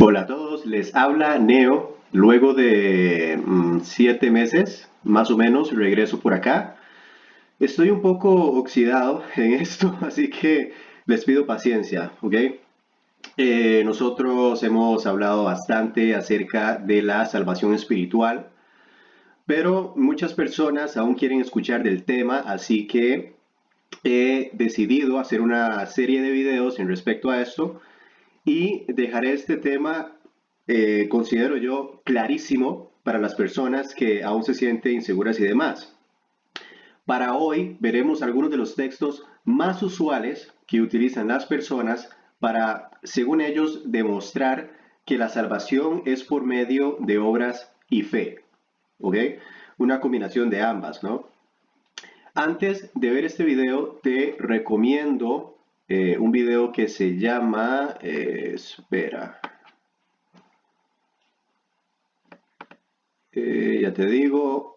Hola a todos, les habla Neo. Luego de 7 meses, más o menos, regreso por acá. Estoy un poco oxidado en esto, así que les pido paciencia, ¿ok? Nosotros hemos hablado bastante acerca de la salvación espiritual, pero muchas personas aún quieren escuchar del tema, así que he decidido hacer una serie de videos en respecto a esto y dejaré este tema, considero yo, clarísimo para las personas que aún se sienten inseguras y demás. Para hoy veremos algunos de los textos más usuales que utilizan las personas para, según ellos, demostrar que la salvación es por medio de obras y fe. ¿Ok? Una combinación de ambas, ¿no? Antes de ver este video, te recomiendo un video que se llama, espera, ya te digo,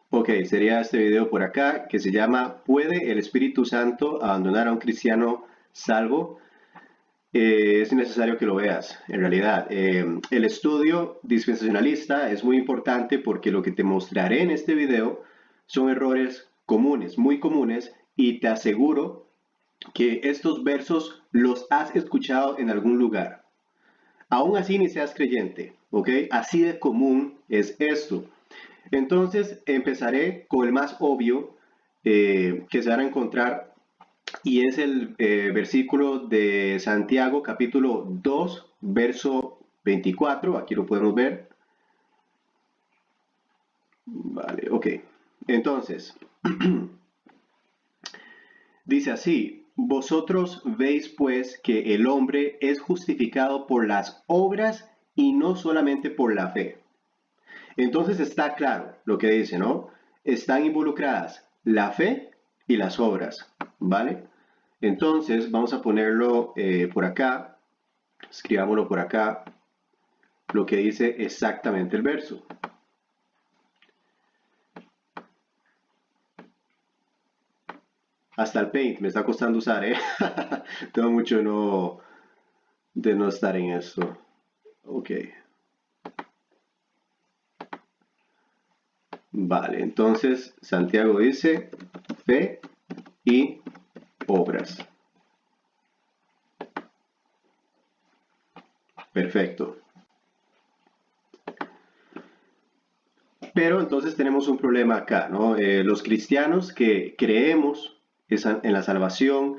ok, sería este video por acá que se llama ¿Puede el Espíritu Santo abandonar a un cristiano salvo? Es necesario que lo veas, en realidad. El estudio dispensacionalista es muy importante porque lo que te mostraré en este video son errores comunes, muy comunes, y te aseguro que estos versos los has escuchado en algún lugar. Aún así ni seas creyente, ¿ok? Así de común es esto. Entonces empezaré con el más obvio que se van a encontrar y es el versículo de Santiago capítulo 2, verso 24. Aquí lo podemos ver. Vale, ok. Entonces, dice así, vosotros veis pues que el hombre es justificado por las obras y no solamente por la fe. Entonces está claro lo que dice, ¿no? Están involucradas la fe y las obras, ¿vale? Entonces vamos a ponerlo por acá, escribámoslo por acá, lo que dice exactamente el verso. Hasta el Paint me está costando usar, ¿eh? Tengo mucho de no estar en esto. Ok. Vale, entonces Santiago dice fe y obras. Perfecto. Pero entonces tenemos un problema acá, ¿no? Los cristianos que creemos en la salvación,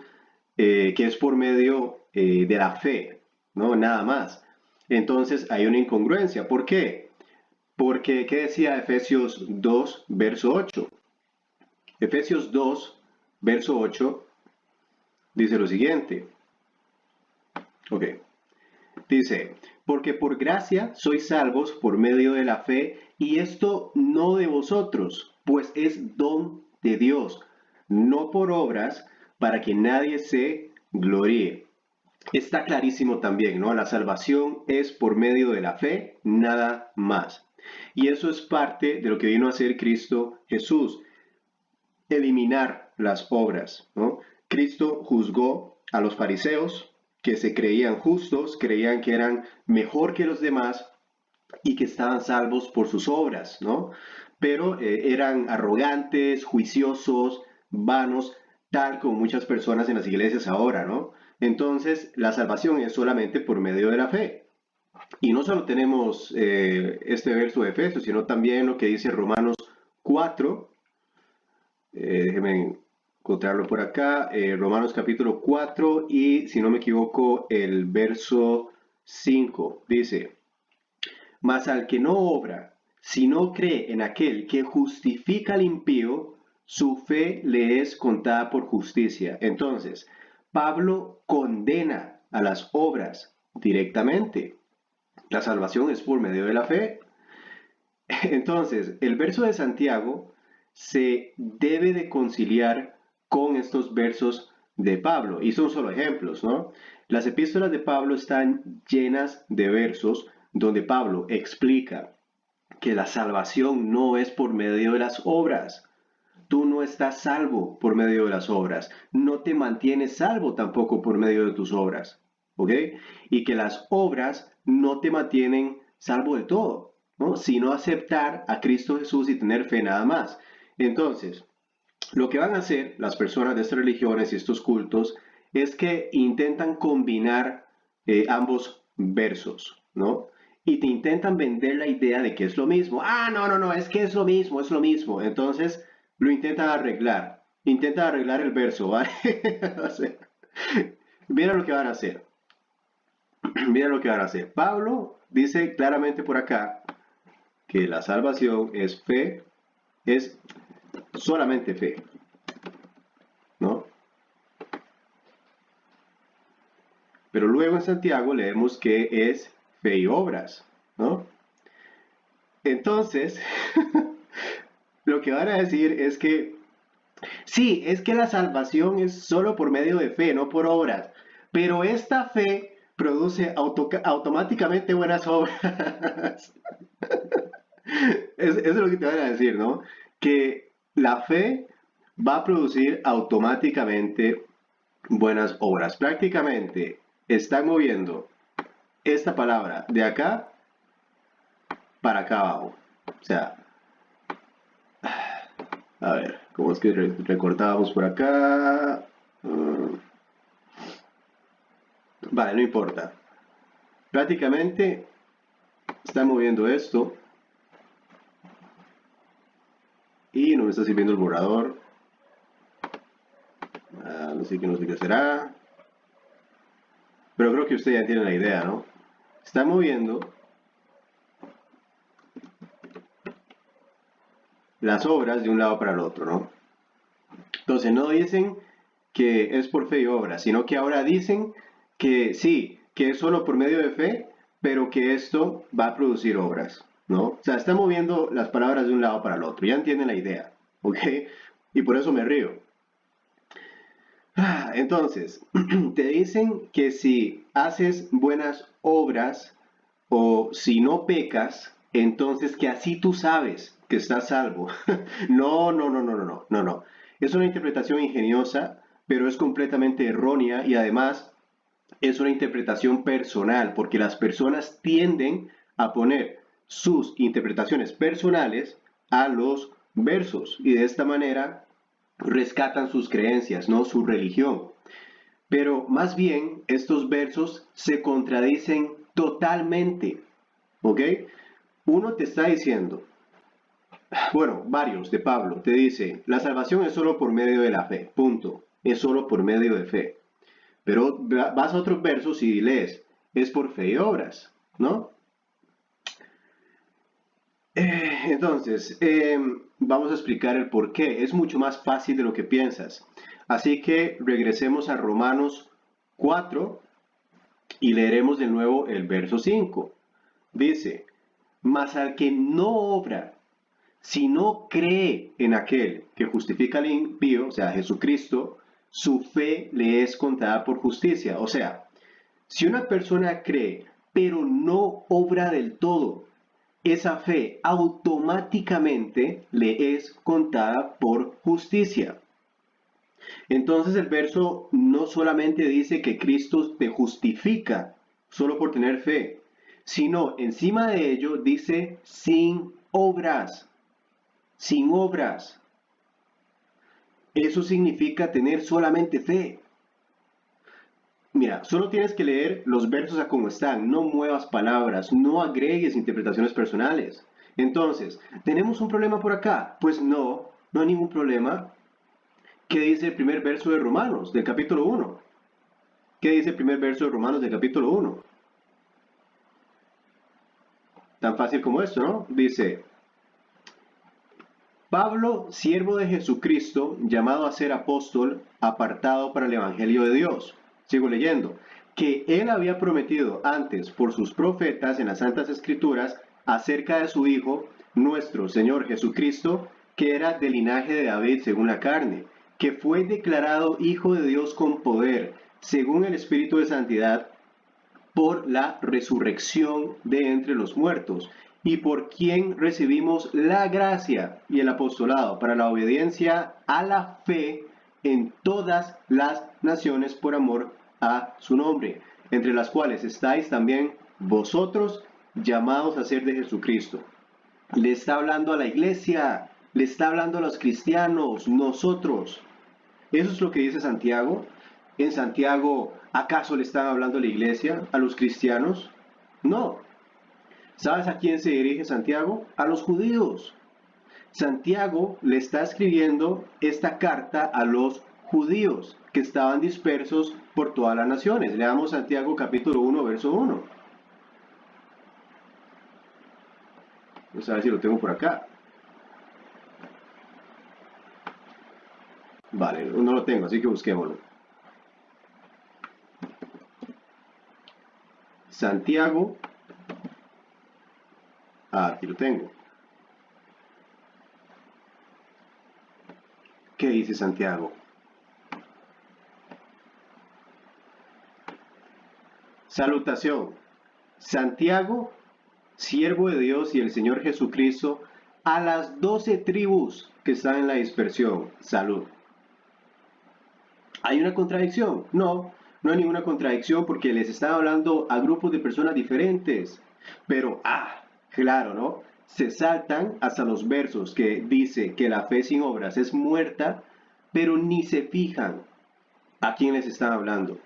que es por medio de la fe, ¿no? Nada más. Entonces hay una incongruencia. ¿Por qué? Porque, ¿qué decía Efesios 2, verso 8? Efesios 2, verso 8 dice lo siguiente. Ok. Dice, porque por gracia sois salvos por medio de la fe, y esto no de vosotros, pues es don de Dios, no por obras, para que nadie se gloríe. Está clarísimo también, ¿no? La salvación es por medio de la fe, nada más. Y eso es parte de lo que vino a hacer Cristo Jesús, eliminar las obras, ¿no? Cristo juzgó a los fariseos que se creían justos, creían que eran mejor que los demás y que estaban salvos por sus obras, ¿no? Pero eran arrogantes, juiciosos, vanos, tal como muchas personas en las iglesias ahora, ¿no? Entonces, la salvación es solamente por medio de la fe. Y no solo tenemos este verso de Efesios, sino también lo que dice Romanos 4, déjenme encontrarlo por acá, Romanos capítulo 4 y si no me equivoco el verso 5 dice, mas al que no obra, si no cree en aquel que justifica al impío, su fe le es contada por justicia. Entonces, Pablo condena a las obras directamente. La salvación es por medio de la fe. Entonces, el verso de Santiago se debe de conciliar con estos versos de Pablo, y son solo ejemplos, ¿no? Las epístolas de Pablo están llenas de versos donde Pablo explica que la salvación no es por medio de las obras. Tú no estás salvo por medio de las obras. No te mantienes salvo tampoco por medio de tus obras. ¿ok? Y que las obras no te mantienen salvo de todo, ¿no? Sino aceptar a Cristo Jesús y tener fe nada más. Entonces, lo que van a hacer las personas de estas religiones y estos cultos es que intentan combinar ambos versos, ¿no? Y te intentan vender la idea de que es lo mismo. Ah, no, no, no, es que es lo mismo, es lo mismo. Entonces lo intentan arreglar el verso, ¿vale? O sea, mira lo que van a hacer, mira lo que van a hacer. Pablo dice claramente por acá que la salvación es fe, es solamente fe, ¿no? Pero luego en Santiago leemos que es fe y obras, ¿no? Entonces, lo que van a decir es que, sí, es que la salvación es solo por medio de fe, no por obras, pero esta fe produce automáticamente buenas obras. Eso es lo que te van a decir, ¿no? Que la fe va a producir automáticamente buenas obras. Prácticamente están moviendo esta palabra de acá para acá abajo. O sea, a ver, ¿cómo es que recortábamos por acá? Vale, no importa. Prácticamente están moviendo esto y no me está sirviendo el borrador. No sé qué será. Pero creo que usted ya tiene la idea, ¿no? Están moviendo las obras de un lado para el otro, ¿no? Entonces no dicen que es por fe y obra, sino que ahora dicen que sí, que es solo por medio de fe, pero que esto va a producir obras, ¿no? O sea, están moviendo las palabras de un lado para el otro, ya entienden la idea, ¿ok? Y por eso me río. Entonces, te dicen que si haces buenas obras o si no pecas, entonces que así tú sabes que estás salvo. No, no, no, no, no, no, no, no. Es una interpretación ingeniosa, pero es completamente errónea y además es una interpretación personal, porque las personas tienden a poner sus interpretaciones personales a los versos y de esta manera rescatan sus creencias, no su religión. Pero más bien estos versos se contradicen totalmente, ¿ok? Uno te está diciendo, bueno, varios de Pablo, te dice, la salvación es solo por medio de la fe, punto, es solo por medio de fe. Pero vas a otros versos y lees, es por fe y obras, ¿no? Entonces, vamos a explicar el por qué. Es mucho más fácil de lo que piensas. Así que regresemos a Romanos 4 y leeremos de nuevo el verso 5. Dice, mas al que no obra, si no cree en aquel que justifica al impío, o sea, Jesucristo, su fe le es contada por justicia. O sea, si una persona cree, pero no obra del todo, esa fe automáticamente le es contada por justicia. Entonces el verso no solamente dice que Cristo te justifica solo por tener fe, sino encima de ello dice sin obras, sin obras. Eso significa tener solamente fe. Mira, solo tienes que leer los versos a como están, no muevas palabras, no agregues interpretaciones personales. Entonces, ¿tenemos un problema por acá? Pues no, no hay ningún problema. ¿Qué dice el primer verso de Romanos, del capítulo 1? ¿Qué dice el primer verso de Romanos del capítulo 1? Tan fácil como esto, ¿no? Dice, Pablo, siervo de Jesucristo, llamado a ser apóstol, apartado para el Evangelio de Dios. Sigo leyendo. Que él había prometido antes por sus profetas en las Santas Escrituras acerca de su Hijo, nuestro Señor Jesucristo, que era del linaje de David según la carne, que fue declarado Hijo de Dios con poder, según el Espíritu de Santidad, por la resurrección de entre los muertos, y por quien recibimos la gracia y el apostolado para la obediencia a la fe en todas las naciones por amor a su nombre. entre las cuales estáis también vosotros llamados a ser de Jesucristo. Le está hablando a la iglesia, le está hablando a los cristianos, nosotros. Eso es lo que dice Santiago. En Santiago, ¿acaso le están hablando a la iglesia, a los cristianos? No. ¿Sabes a quién se dirige Santiago? A los judíos. Santiago le está escribiendo esta carta a los judíos que estaban dispersos por todas las naciones. Leamos Santiago capítulo 1, verso 1. Vamos a ver si lo tengo por acá. Vale, no lo tengo, así que busquémoslo. Santiago. Aquí lo tengo. ¿Qué dice Santiago? Salutación. Santiago, siervo de Dios y el Señor Jesucristo, a las 12 tribus que están en la dispersión. Salud. ¿Hay una contradicción? No, no hay ninguna contradicción porque les están hablando a grupos de personas diferentes. Pero, claro, ¿no? Se saltan hasta los versos que dice que la fe sin obras es muerta, pero ni se fijan a quién les están hablando.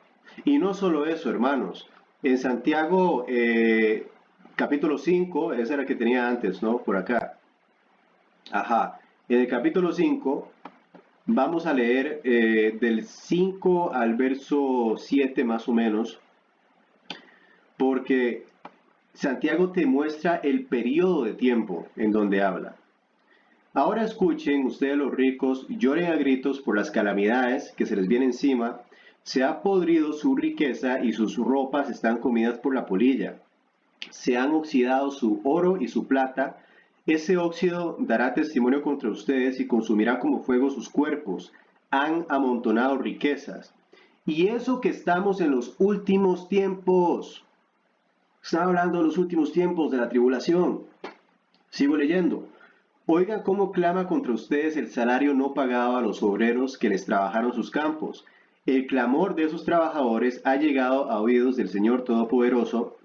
Y no solo eso, hermanos. En Santiago, capítulo 5, esa era la que tenía antes, ¿no? Por acá. Ajá. En el capítulo 5, vamos a leer del 5 al verso 7 más o menos, porque Santiago te muestra el periodo de tiempo en donde habla. Ahora escuchen ustedes los ricos, lloren a gritos por las calamidades que se les viene encima. Se ha podrido su riqueza y sus ropas están comidas por la polilla. Se han oxidado su oro y su plata. Ese óxido dará testimonio contra ustedes y consumirá como fuego sus cuerpos. Han amontonado riquezas. Y eso que estamos en los últimos tiempos. Está hablando de los últimos tiempos de la tribulación. Sigo leyendo. Oigan cómo clama contra ustedes el salario no pagado a los obreros que les trabajaron sus campos. El clamor de esos trabajadores ha llegado a oídos del Señor Todopoderoso.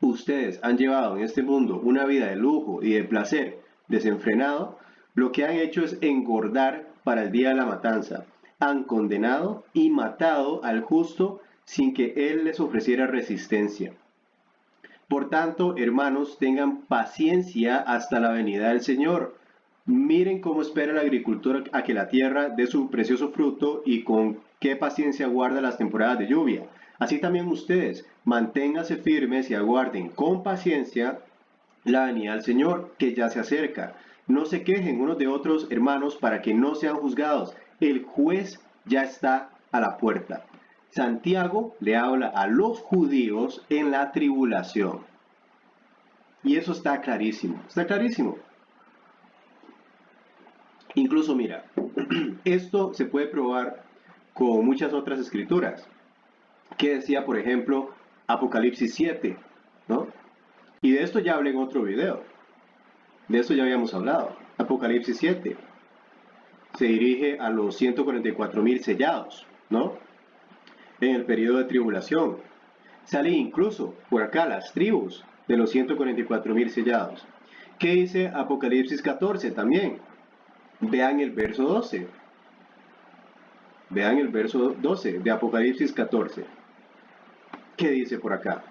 Ustedes han llevado en este mundo una vida de lujo y de placer desenfrenado. Lo que han hecho es engordar para el día de la matanza. Han condenado y matado al justo sin que él les ofreciera resistencia. Por tanto, hermanos, tengan paciencia hasta la venida del Señor. Miren cómo espera el agricultor a que la tierra dé su precioso fruto y con qué paciencia guarda las temporadas de lluvia. Así también ustedes, manténganse firmes y aguarden con paciencia la venida del Señor, que ya se acerca. No se quejen unos de otros, hermanos, para que no sean juzgados. El juez ya está a la puerta. Santiago le habla a los judíos en la tribulación. Y eso está clarísimo, está clarísimo. Incluso mira, esto se puede probar con muchas otras escrituras. ¿Qué decía, por ejemplo, Apocalipsis 7? ¿No? Y de esto ya hablé en otro video. De esto ya habíamos hablado. Apocalipsis 7 se dirige a los 144,000 sellados, ¿no? En el periodo de tribulación. Sale incluso por acá las tribus de los 144,000 sellados. ¿Qué dice Apocalipsis 14 también? Vean el verso 12. Vean el verso 12 de Apocalipsis 14. ¿Qué dice por acá?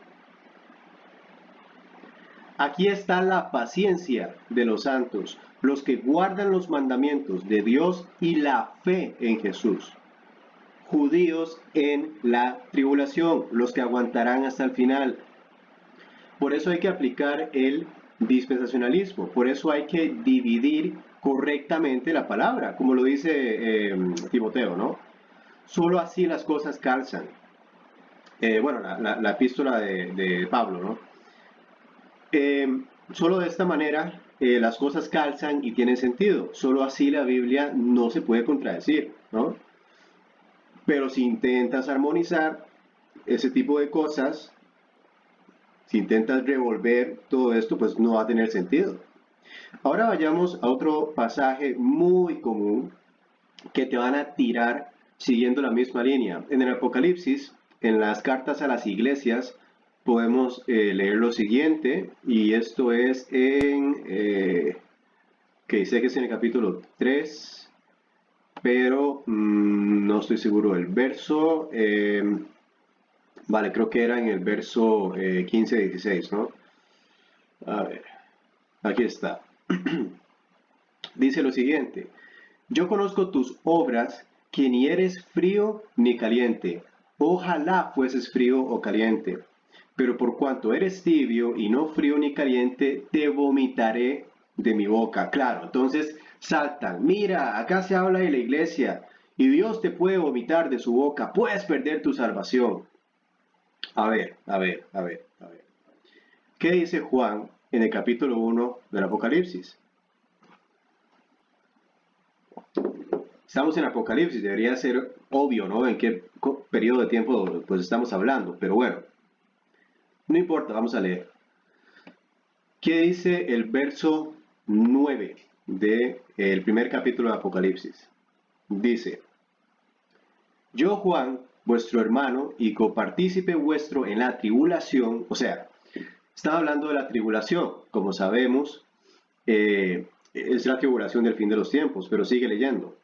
Aquí está la paciencia de los santos, los que guardan los mandamientos de Dios y la fe en Jesús. Judíos en la tribulación, los que aguantarán hasta el final. Por eso hay que aplicar el dispensacionalismo, por eso hay que dividir correctamente la palabra, como lo dice Timoteo, ¿no? Solo así las cosas calzan. Bueno, la epístola de Pablo, ¿no? Solo de esta manera las cosas calzan y tienen sentido. Solo así la Biblia no se puede contradecir, ¿no? Pero si intentas armonizar ese tipo de cosas, si intentas revolver todo esto, pues no va a tener sentido. Ahora vayamos a otro pasaje muy común que te van a tirar siguiendo la misma línea. En el Apocalipsis en las cartas a las iglesias podemos leer lo siguiente, y esto es que sé que es en el capítulo 3, pero no estoy seguro del verso. Vale, creo que era en el verso 15-16, ¿no? A ver, aquí está. Dice lo siguiente: yo conozco tus obras, que ni eres frío ni caliente. Ojalá fueses frío o caliente. Pero por cuanto eres tibio y no frío ni caliente, te vomitaré de mi boca. Claro, entonces saltan. Mira, acá se habla de la iglesia y Dios te puede vomitar de su boca. Puedes perder tu salvación. A ver, a ver, a ver, a ver. ¿Qué dice Juan en el capítulo 1 del Apocalipsis? Estamos en Apocalipsis, debería ser obvio, ¿no? En qué periodo de tiempo pues estamos hablando, pero bueno, no importa, vamos a leer. ¿Qué dice el verso 9 del primer capítulo de Apocalipsis? Dice: yo, Juan, vuestro hermano y copartícipe vuestro en la tribulación, o sea, está hablando de la tribulación, como sabemos, es la tribulación del fin de los tiempos, pero sigue leyendo.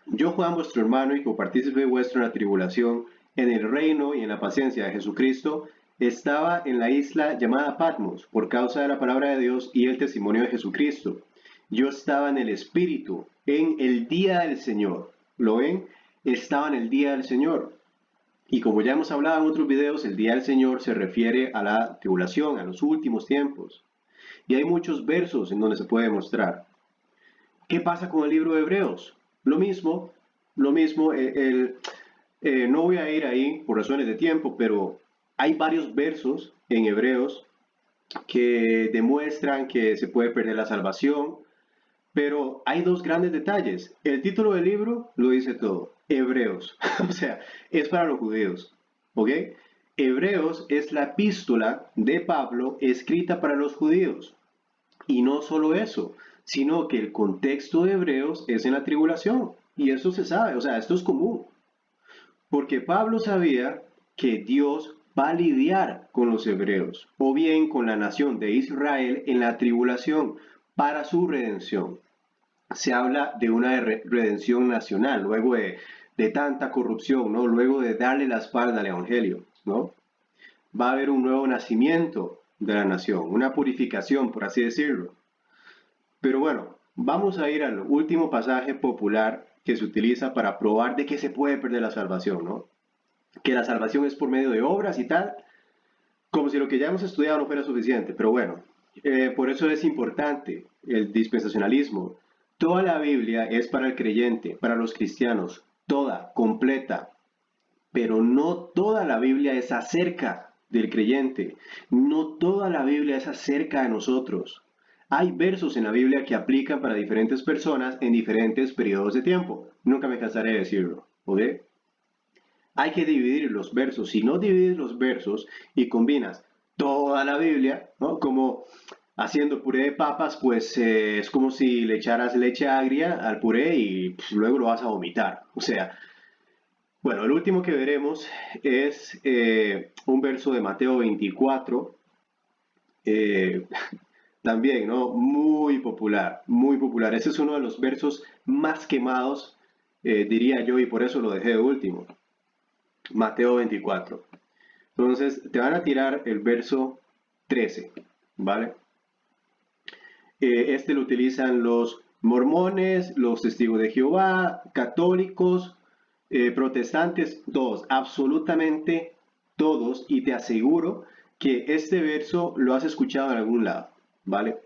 Yo, Juan, vuestro hermano y copartícipe vuestro en la tribulación, en el reino y en la paciencia de Jesucristo, estaba en la isla llamada Patmos por causa de la palabra de Dios y el testimonio de Jesucristo. Yo estaba en el Espíritu en el día del Señor. ¿Lo ven? Estaba en el día del Señor. Y como ya hemos hablado en otros videos, el día del Señor se refiere a la tribulación, a los últimos tiempos. Y hay muchos versos en donde se puede mostrar. ¿Qué pasa con el libro de Hebreos? Lo mismo, no voy a ir ahí por razones de tiempo, pero hay varios versos en Hebreos que demuestran que se puede perder la salvación, pero hay dos grandes detalles. El título del libro lo dice todo, Hebreos, o sea, es para los judíos, ¿ok? Hebreos es la epístola de Pablo escrita para los judíos. Y no solo eso, sino que el contexto de Hebreos es en la tribulación. Y eso se sabe, o sea, esto es común. Porque Pablo sabía que Dios va a lidiar con los hebreos, o bien con la nación de Israel en la tribulación, para su redención. Se habla de una redención nacional, luego de tanta corrupción, ¿no? Luego de darle la espalda al Evangelio, ¿no? Va a haber un nuevo nacimiento de la nación, una purificación, por así decirlo. Pero bueno, vamos a ir al último pasaje popular que se utiliza para probar de que se puede perder la salvación, ¿no? Que la salvación es por medio de obras y tal, como si lo que ya hemos estudiado no fuera suficiente. Pero bueno, por eso es importante el dispensacionalismo. Toda la Biblia es para el creyente, para los cristianos, toda, completa. Pero no toda la Biblia es acerca del creyente. No toda la Biblia es acerca de nosotros. Hay versos en la Biblia que aplican para diferentes personas en diferentes periodos de tiempo. Nunca me cansaré de decirlo, ¿ok? Hay que dividir los versos. Si no divides los versos y combinas toda la Biblia, ¿no? Como haciendo puré de papas, pues es como si le echaras leche agria al puré y pues, luego lo vas a vomitar. O sea, bueno, el último que veremos es un verso de Mateo 24, eh, también, ¿no? Muy popular, muy popular. Ese es uno de los versos más quemados, diría yo, y por eso lo dejé de último. Mateo 24. Entonces, te van a tirar el verso 13, ¿vale? Este lo utilizan los mormones, los testigos de Jehová, católicos, protestantes, todos, absolutamente todos, y te aseguro que este verso lo has escuchado en algún lado, ¿vale?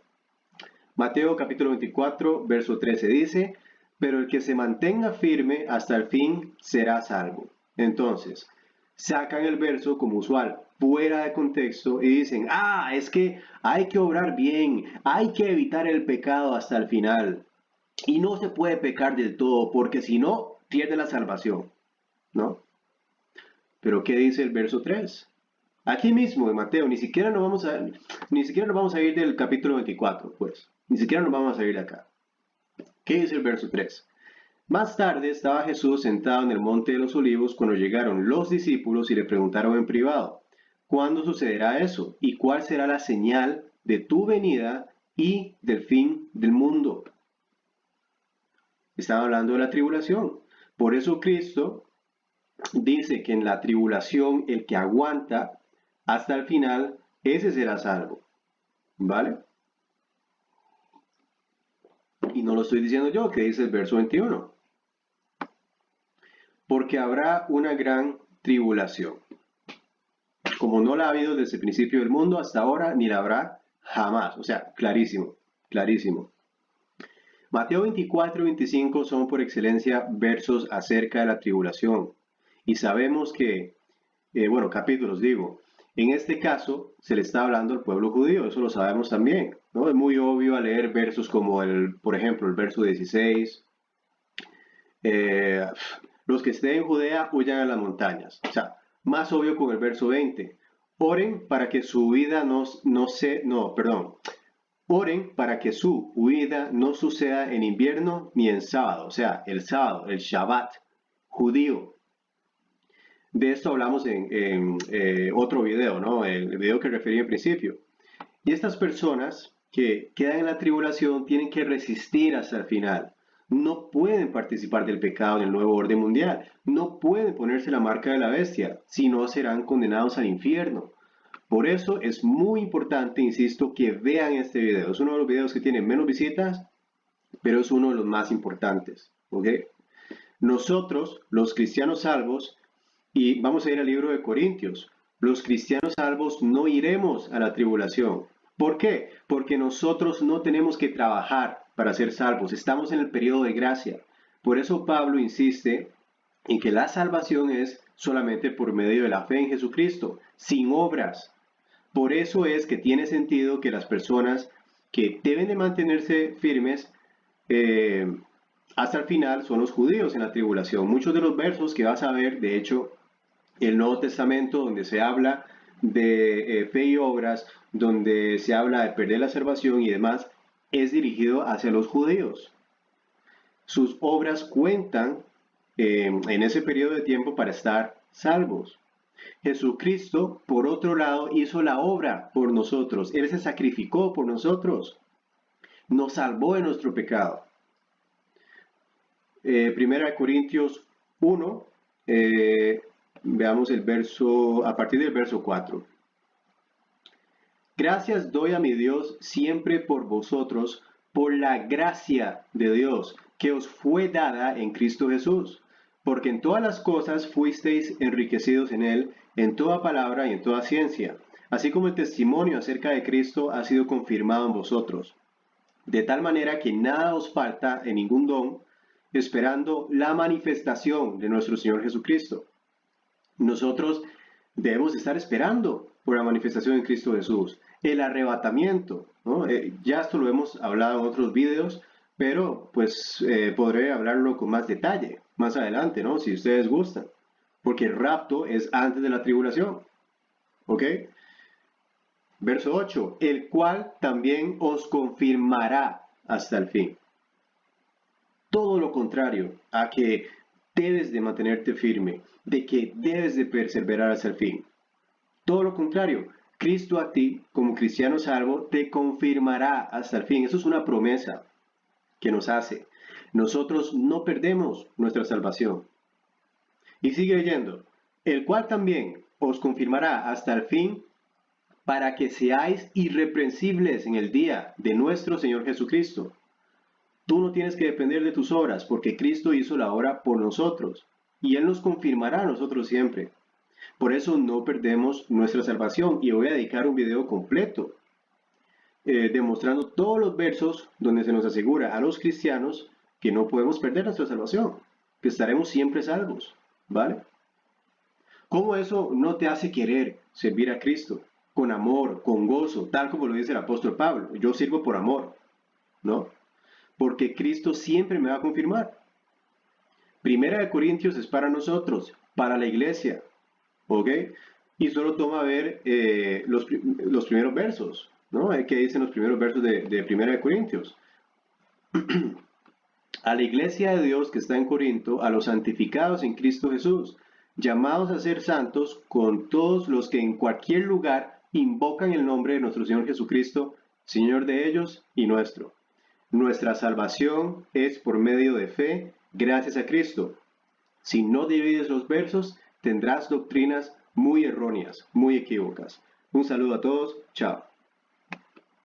Mateo capítulo 24, verso 13 dice: pero el que se mantenga firme hasta el fin será salvo. Entonces, sacan el verso como usual, fuera de contexto, y dicen: ah, es que hay que obrar bien, hay que evitar el pecado hasta el final, y no se puede pecar del todo, porque si no, pierde la salvación, ¿no? Pero ¿qué dice el verso 3? Aquí mismo en Mateo, ni siquiera nos vamos a ir del capítulo 24, pues, ni siquiera nos vamos a ir de acá. ¿Qué dice el verso 3? Más tarde estaba Jesús sentado en el monte de los olivos cuando llegaron los discípulos y le preguntaron en privado, ¿cuándo sucederá eso? ¿Y cuál será la señal de tu venida y del fin del mundo? Estaba hablando de la tribulación. Por eso Cristo dice que en la tribulación el que aguanta hasta el final, ese será salvo. ¿Vale? Y no lo estoy diciendo yo, que dice el verso 21. Porque habrá una gran tribulación, como no la ha habido desde el principio del mundo hasta ahora, ni la habrá jamás. O sea, clarísimo, clarísimo. Mateo 24 y 25 son por excelencia versos acerca de la tribulación. Y sabemos que, bueno, capítulos digo, en este caso se le está hablando al pueblo judío, eso lo sabemos también, ¿no? Es muy obvio al leer versos como por ejemplo, el verso 16, eh, los que estén en Judea huyan a las montañas. O sea, más obvio con el verso 20. Oren para que su vida Oren para que su huida no suceda en invierno ni en sábado, o sea, el sábado, el Shabbat judío. De esto hablamos en otro video, ¿no? El video que referí al principio. Y estas personas que quedan en la tribulación tienen que resistir hasta el final. No pueden participar del pecado en el nuevo orden mundial. No pueden ponerse la marca de la bestia, si no serán condenados al infierno. Por eso es muy importante, insisto, que vean este video. Es uno de los videos que tiene menos visitas, pero es uno de los más importantes. ¿Ok? Nosotros, los cristianos salvos, y vamos a ir al libro de Corintios, los cristianos salvos no iremos a la tribulación. ¿Por qué? Porque nosotros no tenemos que trabajar para ser salvos. Estamos en el periodo de gracia. Por eso Pablo insiste en que la salvación es solamente por medio de la fe en Jesucristo, sin obras. Por eso es que tiene sentido que las personas que deben de mantenerse firmes eh, hasta el final son los judíos en la tribulación. Muchos de los versos que vas a ver, de hecho, el Nuevo Testamento, donde se habla de fe y obras, donde se habla de perder la salvación y demás, es dirigido hacia los judíos. Sus obras cuentan en ese periodo de tiempo para estar salvos. Jesucristo, por otro lado, hizo la obra por nosotros. Él se sacrificó por nosotros. Nos salvó de nuestro pecado. Primera de Corintios 1, veamos el verso, a partir del verso 4. Gracias doy a mi Dios siempre por vosotros, por la gracia de Dios que os fue dada en Cristo Jesús, porque en todas las cosas fuisteis enriquecidos en Él, en toda palabra y en toda ciencia, así como el testimonio acerca de Cristo ha sido confirmado en vosotros, de tal manera que nada os falta en ningún don, esperando la manifestación de nuestro Señor Jesucristo. Nosotros debemos estar esperando por la manifestación en Cristo Jesús, el arrebatamiento, ¿no? Ya esto lo hemos hablado en otros videos, pero pues podré hablarlo con más detalle más adelante, ¿no? Si ustedes gustan, porque el rapto es antes de la tribulación, ¿ok? Verso 8, el cual también os confirmará hasta el fin. Todo lo contrario a que debes de mantenerte firme, de que debes de perseverar hasta el fin. Todo lo contrario, Cristo a ti, como cristiano salvo, te confirmará hasta el fin. Eso es una promesa que nos hace. Nosotros no perdemos nuestra salvación. Y sigue leyendo, el cual también os confirmará hasta el fin para que seáis irreprensibles en el día de nuestro Señor Jesucristo. Tú no tienes que depender de tus obras, porque Cristo hizo la obra por nosotros, y Él nos confirmará a nosotros siempre. Por eso no perdemos nuestra salvación, y voy a dedicar un video completo demostrando todos los versos donde se nos asegura a los cristianos que no podemos perder nuestra salvación, que estaremos siempre salvos, ¿vale? ¿Cómo eso no te hace querer servir a Cristo con amor, con gozo, tal como lo dice el apóstol Pablo? Yo sirvo por amor, ¿no? Porque Cristo siempre me va a confirmar. Primera de Corintios es para nosotros, para la iglesia, ¿ok? Y solo toma a ver los primeros versos, ¿no? ¿Qué dicen los primeros versos de Primera de Corintios? a la iglesia de Dios que está en Corinto, a los santificados en Cristo Jesús, llamados a ser santos con todos los que en cualquier lugar invocan el nombre de nuestro Señor Jesucristo, Señor de ellos y nuestro. Nuestra salvación es por medio de fe, gracias a Cristo. Si no divides los versos, tendrás doctrinas muy erróneas, muy equívocas. Un saludo a todos, chao.